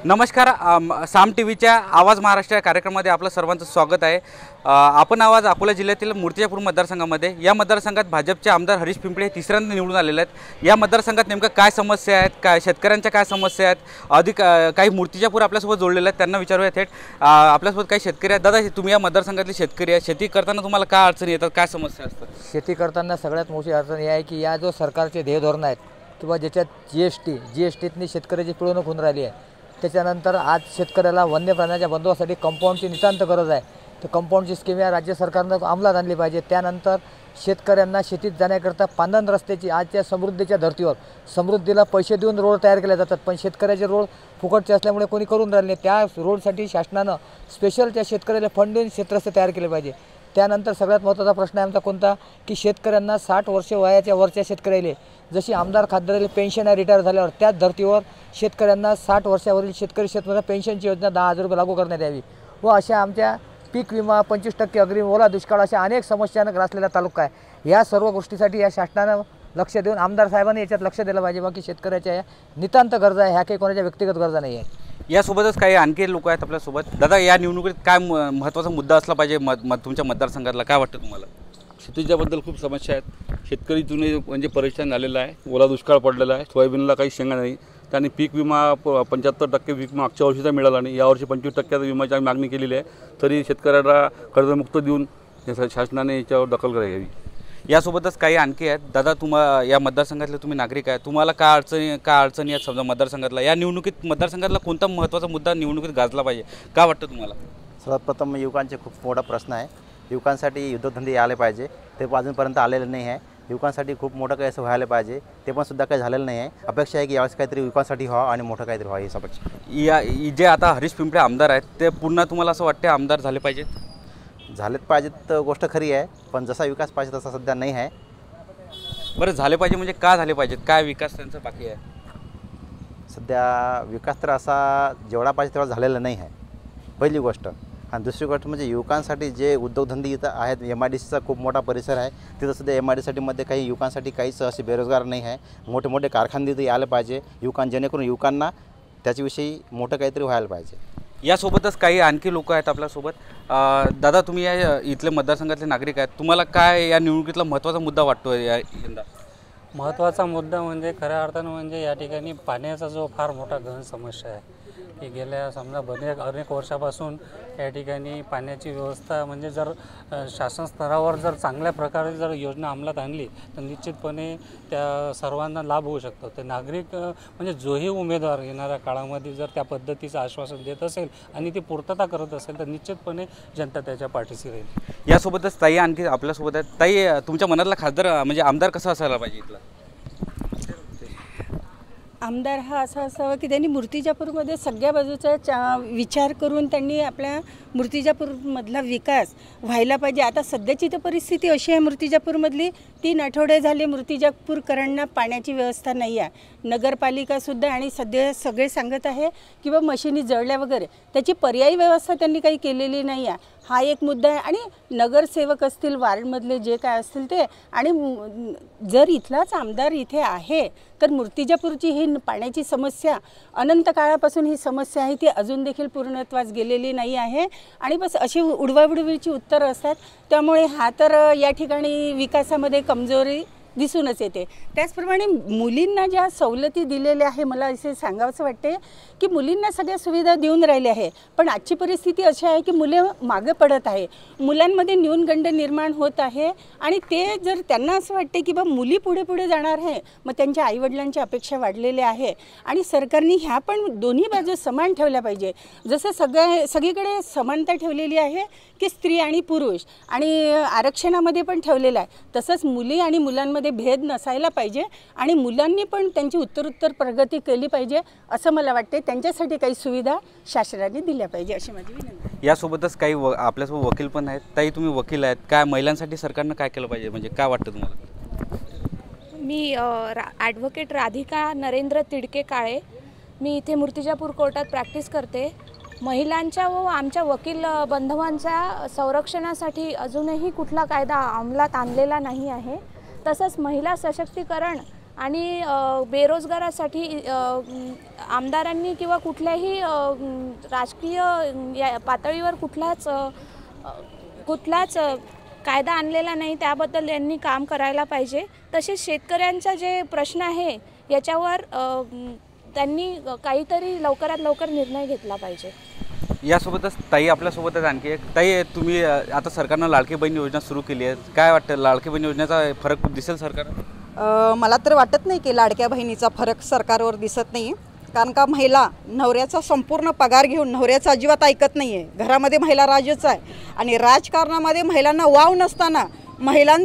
नमस्कार, साम टीव्हीच्या आवाज महाराष्ट्र या कार्यक्रमामध्ये आपलं सर्वांचं स्वागत आहे। आपण आवाज अकोला जिल्ह्यातील मूर्तिजापूर मतदारसंघामध्ये या मतदारसंघात भाजपचे आमदार हरीश पिंपळे हे तिसऱ्यांदा निवडून आलेले आहेत। या मतदारसंघात नेमका काय समस्या आहेत, काय शेतकऱ्यांच्या काय समस्या आहेत, अधिक काही मूर्तिजापूर आपल्यासोबत जोडलेले आहेत, त्यांना विचारूया थेट। आपल्यासोबत काही शेतकरी आहेत। दादा, तुम्ही या मतदारसंघातले शेतकरी आहेत, शेती करताना तुम्हाला काय अडचणी येतात, काय समस्या असतात? शेती करताना सगळ्यात मोठी अडचण ही आहे की या जो सरकारचे ध्येय धोरण आहेत किंवा ज्याच्यात जीएसटीतनी शेतकऱ्याची पिळवणूक होऊन राहिली आहे, त्याच्यानंतर आज शेतकऱ्याला वन्य प्राण्यांच्या बंदोबस्तासाठी कंपाऊंडची नितांत गरज आहे। तर कंपाऊंडची स्कीम या राज्य सरकारनं अंमलात आणली पाहिजे। त्यानंतर शेतकऱ्यांना शेतीत जाण्याकरता पांदन रस्त्याची आजच्या समृद्धीच्या धर्तीवर समृद्धीला पैसे देऊन रोड तयार केले जातात, पण शेतकऱ्याचे रोड फुकटचे असल्यामुळे कोणी करून राहिले नाही। त्या रोडसाठी शासनानं स्पेशल त्या शेतकऱ्याला फंड देऊन शेतरस्ते तयार केले पाहिजे। त्यानंतर सगळ्यात महत्त्वाचा प्रश्न आहे आमचा कोणता की शेतकऱ्यांना 60 वर्ष वयाच्या वरच्या शेतकऱ्याला जशी आमदार खासदाराला पेन्शन आहे रिटायर झाल्यावर, त्याच धर्तीवर शेतकऱ्यांना 60 वर्षावरील शेतकरी शेतकऱ्यांना पेन्शनची योजना 10,000 रुपये लागू करण्यात यावी व अशा आमच्या पीक विमा 25% अग्रिम, ओला दुष्काळ अशा अनेक समस्यांना ग्रासलेला तालुका आहे। या सर्व गोष्टीसाठी या शासनानं लक्ष देऊन आमदार साहेबांनी याच्यात लक्ष दिलं पाहिजे। बाकी शेतकऱ्याच्या नितांत गरजा आहे, ह्या काही कोणाच्या व्यक्तिगत गरजा नाही आहेत। यासोबतच काही आणखी लोक आहेत आपल्यासोबत। दादा, या निवडणुकीत काय महत्त्वाचा मुद्दा असला पाहिजे तुमच्या मतदारसंघातला, काय वाटतं तुम्हाला? शेतीच्याबद्दल खूप समस्या आहेत। शेतकरी जुने म्हणजे परेशान झालेला आहे, ओला दुष्काळ पडलेला आहे, सोयाबीनला काही शेंगा नाही। त्यांनी पीक विमा 75% पीक विमा मागच्या वर्षीचा मिळाला नाही, यावर्षी 25% विम्याची आम्ही मागणी केलेली आहे, तरी शेतकऱ्याला कर्जमुक्त देऊन शासनाने याच्यावर दखल घ्यावी। यासोबतच काही आणखी आहेत। दादा, या मतदारसंघातले तुम्ही नागरिक आहे, तुम्हाला काय अडचणी आहेत समजा मतदारसंघातला? या निवडणुकीत मतदारसंघातला कोणता महत्त्वाचा मुद्दा निवडणुकीत गाजला पाहिजे, काय वाटतं तुम्हाला? सर्वात प्रथम युवकांचे खूप मोठा प्रश्न आहे। युवकांसाठी उद्योगधंदे आले पाहिजे, ते अजूनपर्यंत आलेले नाही आहे। युवकांसाठी खूप मोठं काही असं व्हायला पाहिजे, ते पण सुद्धा काही झालेलं नाही आहे। अपेक्षा आहे की यावेळेस काहीतरी युवकांसाठी व्हावं आणि मोठं काहीतरी व्हावं ही अपेक्षा। जे आता हरीश पिंपळे आमदार आहेत, ते पुन्हा तुम्हाला असं वाटते आमदार झाले पाहिजेत? झालेच पाहिजेत तर गोष्ट खरी आहे, पण जसा विकास पाहिजे तसा सध्या नाही आहे। बरं, झाले पाहिजे म्हणजे का झाले पाहिजेत, काय विकास त्यांचा बाकी आहे? सध्या विकास तर असा जेवढा पाहिजे तेवढा झालेला नाही आहे, पहिली गोष्ट। आणि दुसरी गोष्ट म्हणजे युवकांसाठी जे उद्योगधंदे इथं आहेत, MIDCचा खूप मोठा परिसर आहे, तिथं सध्या MIDCमध्ये काही युवकांसाठी काहीच असे बेरोजगार नाही आहे। मोठे मोठे कारखाने तिथे आले पाहिजे जेणेकरून युवकांना त्याच्याविषयी मोठं काहीतरी व्हायला पाहिजे। यासोबतच काही आणखी लोक आहेत आपल्यासोबत। दादा, तुम्ही या इथले मतदारसंघातले नागरिक आहेत, तुम्हाला काय या निवडणुकीतला महत्त्वाचा मुद्दा वाटतो यंदा? महत्त्वाचा मुद्दा म्हणजे खऱ्या अर्थानं म्हणजे या ठिकाणी पाण्याचा जो फार मोठा गहन समस्या आहे की गेल्या समजा अनेक वर्षापासून या ठिकाणी पाण्याची व्यवस्था म्हणजे जर शासन स्तरावर जर चांगल्या प्रकारे जर योजना अंमलात आणली तर निश्चितपणे त्या सर्वांना लाभ होऊ शकतो। तर नागरिक म्हणजे जोही उमेदवार येणाऱ्या काळामध्ये जर त्या पद्धतीचं आश्वासन देत असेल आणि ती पूर्तता करत असेल तर निश्चितपणे जनता त्याच्या पाठीशी राहील। यासोबतच ताई आणखी आपल्यासोबत आहेत। ताई, तुमच्या मनातला खासदार म्हणजे आमदार कसा असायला पाहिजे इथला? आमदार हा असा असावा की त्यांनी मूर्तिजापूरमध्ये सगळ्या बाजूचा विचार करून त्यांनी आपल्या मूर्तिजापूरमधला विकास व्हायला पाहिजे। आता सध्याची तर परिस्थिती अशी आहे मूर्तिजापूरमधली, 3 आठवडे झाले मूर्तिजापूरकरांना पाण्याची व्यवस्था नाही आहे। नगरपालिकासुद्धा आणि सध्या सगळे सांगत आहे की बा मशिनी जळल्या वगैरे, त्याची पर्यायी व्यवस्था त्यांनी काही केलेली नाही आहे। हा एक मुद्दा आहे। आणि नगरसेवक असतील, वार्डमधले जे काय असतील ते, आणि जर इथलाच आमदार इथे आहे तर मूर्तिजापूरची ही पाण्याची समस्या अनंत काळापासून ही समस्या आहे, ती अजून देखील पूर्णत्वास गेलेली नाही आहे। आणि बस अशी उडवाउडवीची उत्तरं असतात, त्यामुळे हा तर या ठिकाणी विकासामध्ये कमजोरी दिसूनच येते। त्याचप्रमाणे मुलींना ज्या सवलती दिलेल्या आहे, मला असे सांगावंसं वाटते की मुलींना सगळ्या सुविधा देऊन राहिले आहे, पण आजची परिस्थिती अशी आहे की मुले मागे पडत आहे, मुलांमध्ये न्यूनगंड निर्माण होत आहे। आणि ते जर त्यांना असं वाटते की बा मुली पुढे पुढे जाणार आहे, मग त्यांच्या आईवडिलांच्या अपेक्षा वाढलेल्या आहे। आणि सरकारने ह्या पण दोन्ही बाजू समान ठेवल्या पाहिजे। जसं सगळीकडे समानता ठेवलेली आहे की स्त्री आणि पुरुष आणि आरक्षणामध्ये पण ठेवलेलं आहे, तसंच मुली आणि मुलांमध्ये भेद नसायला पाहिजे आणि मुलांनी पण त्यांची उत्तरोत्तर प्रगती केली पाहिजे असं मला वाटते। त्यांच्यासाठी काही सुविधा शासनाने दिल्या पाहिजे अशी माझी विनंती। यासोबतच काही आपल्यासोबत वकील पण आहेत। ताई, तुम्ही वकील आहेत, काय महिलांसाठी सरकारनं काय केलं पाहिजे, म्हणजे काय वाटतं तुम्हाला? मी ॲडव्होकेट राधिका नरेंद्र तिडके काळे, मी इथे मूर्तिजापूर कोर्टात प्रॅक्टिस करते। महिलांच्या व आमच्या वकील बांधवांच्या संरक्षणासाठी अजूनही कुठला कायदा अंमलात आणलेला नाही आहे। तसंच महिला सशक्तीकरण आणि बेरोजगारासाठी आमदारांनी किंवा कुठल्याही राजकीय पातळीवर कुठलाच कायदा आणलेला नाही, त्याबद्दल यांनी काम करायला पाहिजे। तसेच शेतकऱ्यांचा जे प्रश्न आहे याच्यावर त्यांनी काहीतरी लवकरात लवकर निर्णय घेतला पाहिजे। यासोबतच ताई आपल्यासोबतच आणखी एक ताई, तुम्ही आता सरकारनं लाडकी बहीण योजना सुरू केली आहे, काय वाटतं लाडकी बहीण योजनेचा फरक दिसेल सरकार? मला तर वाटत नाही की लाडक्या बहिणीचा फरक सरकारवर दिसत नाही, कारण का महिला नवऱ्याचा संपूर्ण पगार घेऊन नवऱ्याचा अजिबात ऐकत नाही आहे। घरामध्ये महिला राजच आहे आणि राजकारणामध्ये महिलांना वाव नसताना महिला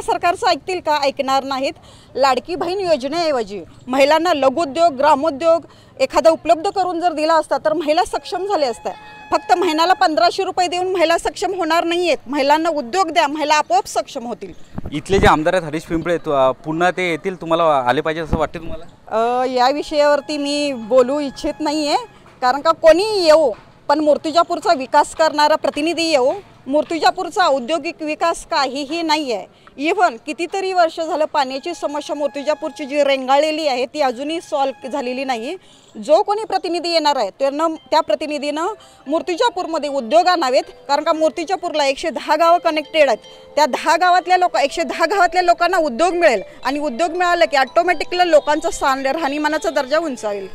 सरकारचं ऐकतील का? ऐकणार नाहीत। लाडकी बहीण योजनेऐवजी महिलांना लघुउद्योग, ग्रामोद्योग एखादा उपलब्ध करून जर दिला असता तर महिला सक्षम झाल्या असत्या। फक्त महिन्याला 1500 रुपये देऊन महिला सक्षम होणार नाही आहेत। महिलांना उद्योग द्या, महिला आपोआप सक्षम होतील। इथले जे आमदार आहेत हरीश पिंपळे, पुन्हा ते येतील, तुम्हाला आले पाहिजे असं वाटते तुम्हाला? या विषयावरती मी बोलू इच्छित नाही आहे, कारण का कोणी येऊ पण मूर्तिजापूरचा विकास करणारा प्रतिनिधी येऊ, मूर्तिजापूरचा औद्योगिक विकास काहीही नाही आहे। इव्हन कितीतरी वर्ष झालं पाण्याची समस्या मूर्तिजापूरची जी रेंगाळलेली आहे ती अजूनही सॉल्व झालेली नाही। जो कोणी प्रतिनिधी येणार आहे त्या प्रतिनिधीनं मूर्तिजापूरमध्ये उद्योग आणावेत, कारण का मूर्तिजापूरला 110 गावं कनेक्टेड आहेत। त्या 10 गावातल्या 110 गावातल्या लोकांना उद्योग मिळेल आणि उद्योग मिळालं की ऑटोमॅटिकली लोकांचा राहणीमानाचा दर्जा उंचावेल।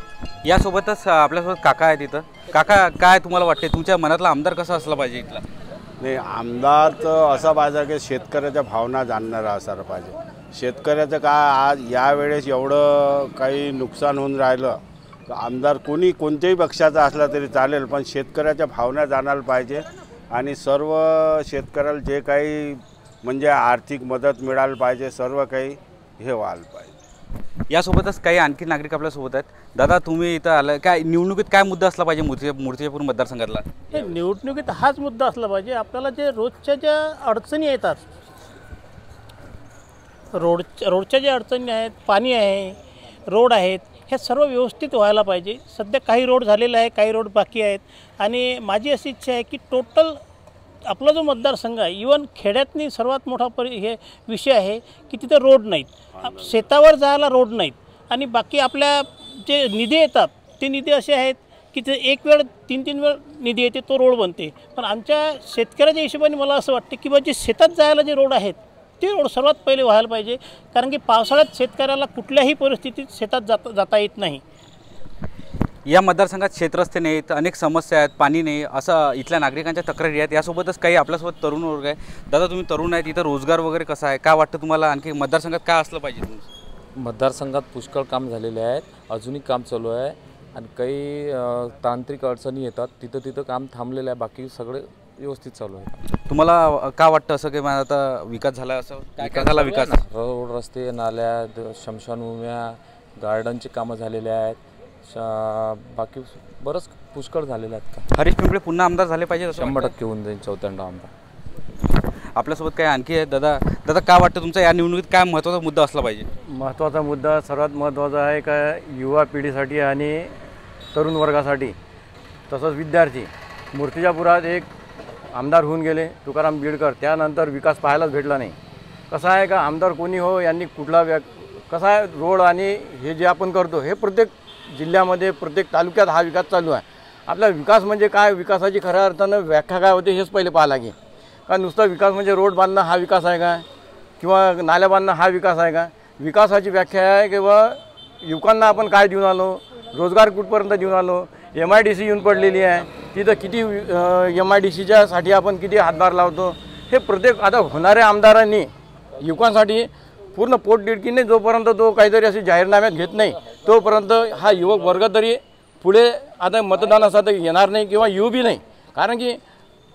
यासोबतच आपल्यासोबत काका आहेत इथं। काका, काय तुम्हाला वाटते तुमच्या मनातला आमदार कसा असला पाहिजे इथला? नाही, आमदार तर असा पाहिजे की शेतकऱ्याच्या भावना जाणणारा असायला पाहिजे। शेतकऱ्याचं काय आज यावेळेस एवढं काही नुकसान होऊन राहिलं, तर आमदार कोणत्याही पक्षाचा असला तरी चालेल, पण शेतकऱ्याच्या भावना जाणायला पाहिजे आणि सर्व शेतकऱ्याला जे काही म्हणजे आर्थिक मदत मिळायला पाहिजे, सर्व काही हे व्हायला पाहिजे। यासोबतच काही आणखी नागरिक आपल्यासोबत आहेत। दादा, तुम्ही इथं आलं, काय निवडणुकीत काय मुद्दा असला पाहिजे मूर्तिजापूर मतदारसंघातला? निवडणुकीत हाच मुद्दा असला पाहिजे, आपल्याला जे रोजच्या ज्या अडचणी येतात, रोडच्या ज्या अडचणी आहेत, पाणी आहे, रोड आहेत, हे सर्व व्यवस्थित व्हायला पाहिजे। सध्या काही रोड झालेले आहे, काही रोड बाकी आहेत आणि माझी अशी इच्छा आहे की टोटल आपला जो मतदारसंघ आहे, इवन खेड्यातनी सर्वात मोठा हे विषय आहे की तिथे रोड नाहीत, शेतावर जायला रोड नाहीत आणि बाकी आपल्या जे निधी येतात ते निधी असे आहेत की ते एक वेळ 3-3 वेळ निधी येते, तो रोड बनते। पण आमच्या शेतकऱ्याच्या हिशोबाने मला असं वाटते की जे शेतात जायला जे रोड आहेत ते रोड सर्वात पहिले व्हायला पाहिजे, कारण की पावसाळ्यात शेतकऱ्याला कुठल्याही परिस्थितीत शेतात जाता येत नाही। या मतदारसंघात क्षेत्रस्ते नाहीत, अनेक समस्या आहेत, पाणी नाही, असं इथल्या नागरिकांच्या तक्रारी आहेत। यासोबतच काही आपल्यासोबत तरुण वर्ग आहे। दादा, तुम्ही तरुण आहेत, इथं रोजगार वगैरे कसा आहे, काय वाटतं तुम्हाला? आणखी मतदारसंघात काय असलं पाहिजे? मतदारसंघात पुष्कळ काम झालेले आहेत, अजूनही काम चालू आहे आणि काही तांत्रिक अडचणी येतात, तिथं काम थांबलेलं आहे, बाकी सगळे व्यवस्थित चालू आहे। तुम्हाला काय वाटतं असं की माझा आता विकास झाला, असं काय झाला विकास? रोड, रस्ते, नाल्या, शमशानभूम्या, गार्डनची कामं झालेले आहेत, बाकी बरंच पुष्कळ झालेले आहेत। हरीश पिंपळे पुन्हा आमदार झाले पाहिजे? 100% होऊन जाईल चौथ्यांदा आमदार। आपल्यासोबत काही आणखी आहे। दादा, काय वाटतं तुमचा या निवडणुकीत काय महत्त्वाचा मुद्दा असला पाहिजे? महत्त्वाचा मुद्दा सर्वात महत्त्वाचा आहे का युवा पिढीसाठी आणि तरुण वर्गासाठी, तसंच विद्यार्थी। मूर्तिजापुरात एक आमदार होऊन गेले तुकाराम बिडकर, त्यानंतर विकास पाहायलाच भेटला नाही। कसं आहे का आमदार कोणी हो, यांनी कुठला कसं आहे रोड आणि हे जे आपण करतो हे प्रत्येक जिल्ह्यामध्ये प्रत्येक तालुक्यात हा विकास चालू आहे। आपला विकास म्हणजे काय, विकासाची खऱ्या अर्थानं व्याख्या काय होते हेच पहिले पाहा लागेल। का नुसता विकास म्हणजे रोड बांधणं हा विकास आहे का, किंवा नाल्या बांधणं हा विकास आहे का? विकासाची व्याख्या आहे किंवा युवकांना आपण काय देऊन आलो, रोजगार कुठपर्यंत देऊन आलो, MIDC येऊन पडलेली आहे, तिथं किती MIDCच्या साठी आपण किती हातभार लावतो, हे प्रत्येक आता होणाऱ्या आमदारांनी युवकांसाठी पूर्ण पोटतिडकीने जोपर्यंत तो काहीतरी अशी जाहीरनाम्यात घेत नाही तोपर्यंत हा युवक वर्ग तरी पुढे आता मतदानासाठी येणार नाही किंवा येऊ बी नाही। कारण की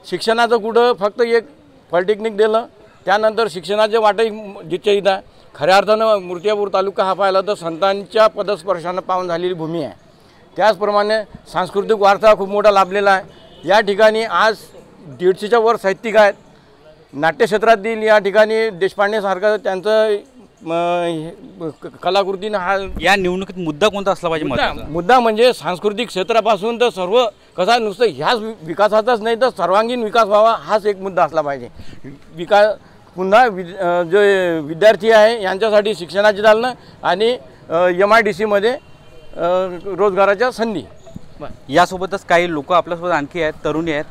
शिक्षणाचं कुठं फक्त एक पॉलिटेक्निक दिलं, त्यानंतर शिक्षणाचे वाटे जिथे इथं खऱ्या अर्थानं मूर्तिजापूर तालुका हा पाहिला तर संतांच्या पदस्पर्शानं पावन झालेली भूमी आहे। त्याचप्रमाणे सांस्कृतिक वारसा खूप मोठा लाभलेला आहे। या ठिकाणी आज 150च्या वर साहित्यिक आहेत, नाट्यक्षेत्रातील या ठिकाणी देशपांडेसारखं त्यांचं कलाकृतीनं हा या निवडणुकीत मुद्दा कोणता असला पाहिजे? मुद्दा म्हणजे सांस्कृतिक क्षेत्रापासून तर सर्व कसा नुसतं ह्याच विकासाचाच नाही तर सर्वांगीण विकास व्हावा हाच एक मुद्दा असला पाहिजे। पुन्हा जे विद्यार्थी आहे यांच्यासाठी शिक्षणाची चालणं आणि MIDCमध्ये रोजगाराच्या संधी. यासोबतच काही लोक आपल्यासोबत आणखी आहेत, तरुणी आहेत.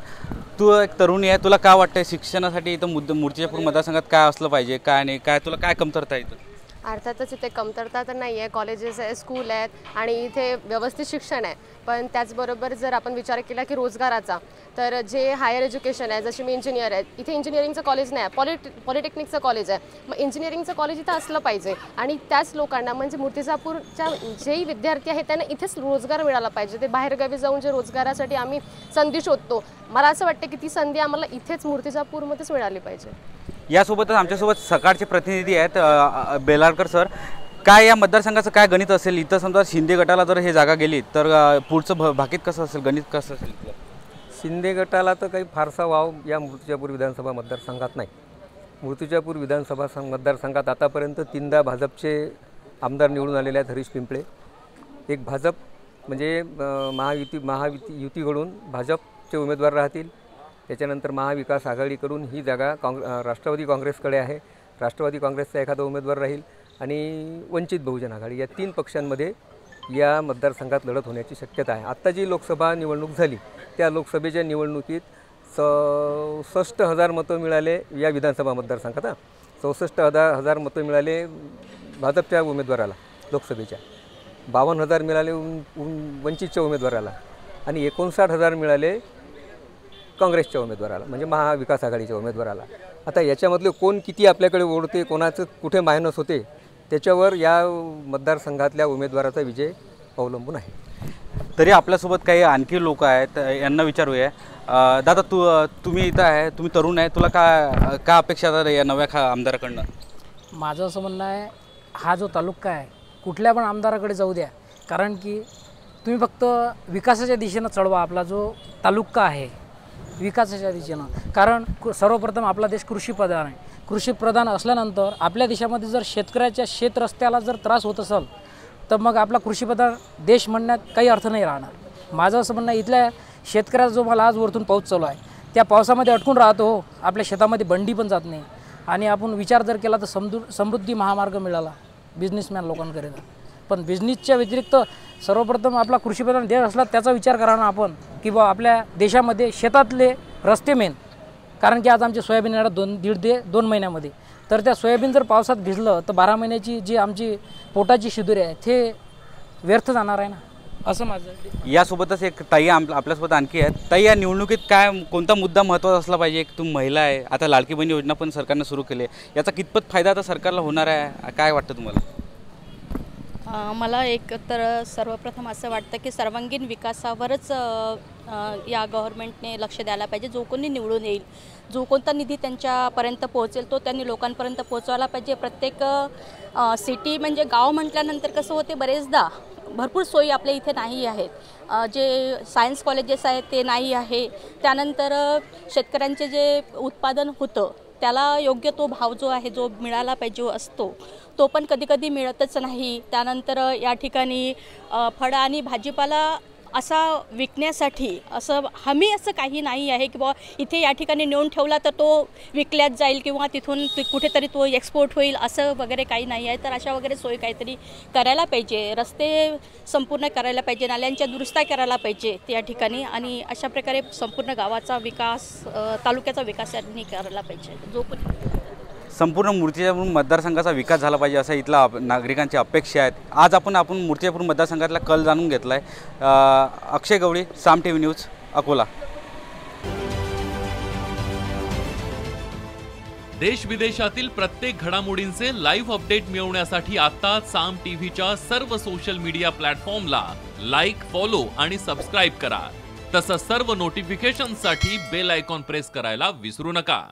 तू एक तरुणी आहे, तुला काय वाटतं शिक्षणासाठी इथं मूर्तिजापूर मतदारसंघात काय असलं पाहिजे, काय नाही, काय तुला काय कमतरता इथं? अर्थातच इथे कमतरता तर नाही आहे, कॉलेजेस आहे, स्कूल आहेत आणि इथे व्यवस्थित शिक्षण आहे. पण त्याचबरोबर जर आपण विचार केला की रोजगाराचा, तर जे हायर एज्युकेशन आहे, जसे मी इंजिनियर आहे, इथे इंजिनिअरिंगचं कॉलेज नाही आहे, पॉलिटेक्निकचं कॉलेज आहे. मग इंजिनिअरिंगचं कॉलेज इथं असलं पाहिजे आणि त्याच लोकांना म्हणजे मूर्तिजापूरच्या जेही विद्यार्थी आहेत त्यांना इथेच रोजगार मिळाला पाहिजे. ते बाहेरगावी जाऊन जे रोजगारासाठी आम्ही संधी शोधतो, मला असं वाटतं की ती संधी आम्हाला इथेच मूर्तिजापूरमध्येच मिळाली पाहिजे. यासोबतच आमच्यासोबत सकाळचे प्रतिनिधी आहेत बेलारकर सर. काय या मतदारसंघाचं काय गणित असेल इथं? समजा शिंदे गटाला जर हे जागा गेली तर पुढचं भाकीत कसं असेल, गणित कसं असेल? शिंदे गटाला तर काही फारसा वाव या मूर्तिजापूर विधानसभा मतदारसंघात नाही. मूर्तिजापूर विधानसभा मतदारसंघात आतापर्यंत 3दा भाजपचे आमदार निवडून आलेले आहेत. हरीश पिंपळे एक भाजप म्हणजे महायुतीकडून भाजपचे उमेदवार राहतील. त्याच्यानंतर महाविकास आघाडीकडून ही जागा राष्ट्रवादी काँग्रेसकडे आहे. राष्ट्रवादी काँग्रेसचा एखादा उमेदवार राहील आणि वंचित बहुजन आघाडी या 3 पक्षांमध्ये या मतदारसंघात लढत होण्याची शक्यता आहे. आत्ता जी लोकसभा निवडणूक झाली त्या लोकसभेच्या निवडणुकीत 66,000 मतं मिळाले या विधानसभा मतदारसंघात. 64,000 मतं मिळाले भाजपच्या उमेदवाराला लोकसभेच्या, 52,000 मिळाले वंचितच्या उमेदवाराला आणि 59,000 मिळाले काँग्रेसच्या उमेदवाराला म्हणजे महाविकास आघाडीच्या उमेदवाराला. आता याच्यामधले कोण किती आपल्याकडे ओढते, कोणाचं कुठे मायनस होते त्याच्यावर या मतदारसंघातल्या उमेदवाराचा विजय अवलंबून आहे. तरी आपल्यासोबत काही आणखी लोक आहेत, यांना विचारूया. दादा तुम्ही इथं आहे, तुम्ही तरुण आहे, तुला काय अपेक्षा या नव्या आमदाराकडनं? माझं असं म्हणणं आहे, हा जो तालुका आहे कुठल्या पण आमदाराकडे जाऊ द्या, कारण की तुम्ही फक्त विकासाच्या दिशेनं चढवा आपला जो तालुका आहे, विकासाच्या दिशेनं. कारण सर्वप्रथम आपला देश कृषीप्रधान आहे. कृषीप्रधान असल्यानंतर आपल्या देशामध्ये जर शेतकऱ्याच्या शेतरस्त्याला जर त्रास होत असेल तर मग आपला कृषीप्रधान देश म्हणण्यात काही अर्थ नाही राहणार. माझं असं म्हणणं आहे, इथल्या शेतकऱ्याचा जो मला आज वरतून पाऊस चालू आहे त्या पावसामध्ये अटकून राहतो. आपल्या शेतामध्ये बंडी पण जात नाही आणि आपण विचार जर केला तर समृद्धी महामार्ग मिळाला बिझनेसमॅन लोकांकरिता. पण बिझनेसच्या व्यतिरिक्त सर्वप्रथम आपला कृषीप्रधान देश असला त्याचा विचार करा ना आपण, की बा आपल्या देशामध्ये शेतातले रस्ते मेन. कारण की आज आमचे सोयाबीन येणार 1.5 ते 2 महिन्यामध्ये, तर त्या सोयाबीन जर पावसात भिजलं तर 12 महिन्याची जी आमची पोटाची शिदुरी आहे ते व्यर्थ जाणार आहे ना, असं माझं. यासोबतच एक ताई आपल्यासोबत आणखी आहेत. ताई, या निवडणुकीत कोणता मुद्दा महत्त्वाचा असला पाहिजे? एक तुम्ही महिला आहे, आता लाडकी बहीण योजना पण सरकारनं सुरू केली आहे, याचा कितपत फायदा आता सरकारला होणार आहे, काय वाटतं तुम्हाला? मला एक तर सर्वप्रथम असं वाटतं की सर्वांगीण विकासावरच या गव्हर्नमेंटने लक्ष द्यायला पाहिजे. जो कोणी निवडून येईल, जो कोणता निधी त्यांच्यापर्यंत पोहोचेल तो त्यांनी लोकांपर्यंत पोहोचवायला पाहिजे. प्रत्येक सिटी म्हणजे गाव म्हटल्यानंतर कसं होते, बरेचदा भरपूर सोयी आपल्या इथे नाही आहेत. जे सायन्स कॉलेजेस आहेत ते नाही आहे. त्यानंतर शेतकऱ्यांचे जे उत्पादन होतं त्याला योग्य तो भाव जो आहे जो मिळाला पाहिजे असतो तो पण कधी कधी मिळतच नाही. त्यानंतर या ठिकाणी फळं आणि भाजीपाला असा विकण्यासाठी असं हमी असं काही नाही आहे की बाबा इथे या ठिकाणी नेऊन ठेवला तर तो विकल्यात जाईल किंवा तिथून कुठेतरी तो एक्सपोर्ट होईल असं वगैरे काही नाही आहे. तर अशा वगैरे सोयी काहीतरी करायला पाहिजे. रस्ते संपूर्ण करायला पाहिजे, नाल्यांच्या दुरुस्त्या करायला पाहिजे त्या ठिकाणी आणि अशा प्रकारे संपूर्ण गावाचा विकास, तालुक्याचा विकास यांनी करायला पाहिजे. जो पण संपूर्ण मूर्तिजापूर मतदारसंघाचा विकास झाला पाहिजे असं इथला नागरिकांची अपेक्षा आहेत. आज आपण मूर्तिजापूर मतदारसंघातला कल जाणून घेतला आहे. अक्षय गवळी, साम TV न्यूज, अकोला. देश विदेशातील प्रत्येक घडामोडींचे लाईव्ह अपडेट मिळवण्यासाठी आता साम TVच्या सर्व सोशल मीडिया प्लॅटफॉर्मला लाईक, फॉलो आणि सबस्क्राईब करा. तसंच सर्व नोटिफिकेशनसाठी बेल आयकॉन प्रेस करायला विसरू नका.